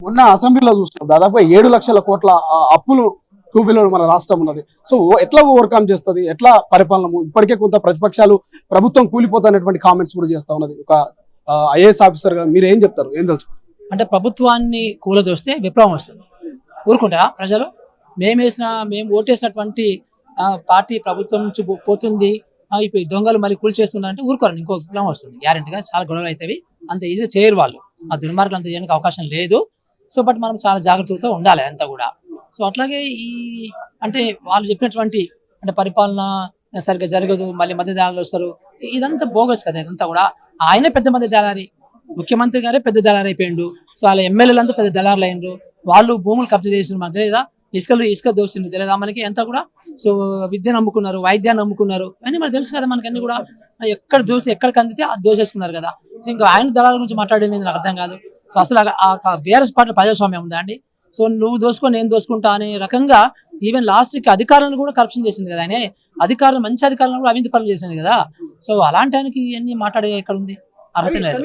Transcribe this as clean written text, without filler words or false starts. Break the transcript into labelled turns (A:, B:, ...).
A: మొన్న అసెంబ్లీలో చూస్తున్నాం దాదాపు 7 లక్షల కోట్ల అప్పులు కూబిలో మన రాష్ట్రం ఉన్నది. సో ఎట్లా ఓవర్కమ్ చేస్తుంది, ఎట్లా పరిపాలన? ఇప్పటికే కొంత ప్రతిపక్షాలు ప్రభుత్వం కూలిపోతున్నటువంటి కామెంట్స్ కూడా చేస్తా ఉన్నది. ఒక ఐఏఎస్ ఆఫీసర్ గా మీరు ఏం చెప్తారు, ఏం తెలుసు?
B: అంటే ప్రభుత్వాన్ని కూలదోస్తే విప్లవం వస్తుంది. ఊరుకుంటారా ప్రజలు? మేము ఓటేసినటువంటి పార్టీ ప్రభుత్వం నుంచి పోతుంది, ఇప్పుడు దొంగలు మళ్ళీ కూల్చేస్తున్నారంటే ఊరుకోరండి. ఇంకో విప్లవం వస్తుంది గ్యారెంటీగా. చాలా గొడవలు అవుతాయి. అంత ఈజీ చేయరు వాళ్ళు. ఆ దుర్మార్గులు అంత చేయడానికి అవకాశం లేదు. సో బట్ మనం చాలా జాగ్రత్తతో ఉండాలి అంతా కూడా. సో అట్లాగే అంటే వాళ్ళు చెప్పినటువంటి అంటే పరిపాలన సరిగ్గా జరగదు, మళ్ళీ మధ్య దళారులు వస్తారు, ఇదంతా బోగస్ కదా. ఇదంతా కూడా ఆయనే పెద్ద మధ్య దళారి, ముఖ్యమంత్రి గారే పెద్ద దళారి అయిపోయిండు. సో వాళ్ళ ఎమ్మెల్యేలు అంతా పెద్ద దళారులు అయినరు. వాళ్ళు భూములు కబ్జా చేసిన మనకు తెలియదా? ఇసుక దోసింది తెలియదా మనకి? అంతా కూడా. సో విద్యను నమ్ముకున్నారు, వైద్యాన్ని నమ్ముకున్నారు, అన్నీ మనకు తెలుసు కదా. మనకన్నీ కూడా ఎక్కడ దోస్తే ఎక్కడికి అందితే అది దోసేసుకున్నారు కదా. సో ఇంకా ఆయన దళాల గురించి మాట్లాడేది నాకు అర్థం కాదు. సో అసలు ఆ బీఆర్ఎస్ పార్టీ ప్రజాస్వామ్యం ఉందా అండి? సో నువ్వు దోసుకో నేను దోసుకుంటా అనే రకంగా ఈవెన్ లాస్ట్కి అధికారులను కూడా కరప్షన్ చేసింది కదా. ఆయన అధికారులు, మంచి అధికారులను కూడా అవినీతి పనులు చేసింది కదా. సో అలాంటి ఆయనకి ఇవన్నీ మాట్లాడే ఎక్కడ ఉంది? అర్హత లేదు.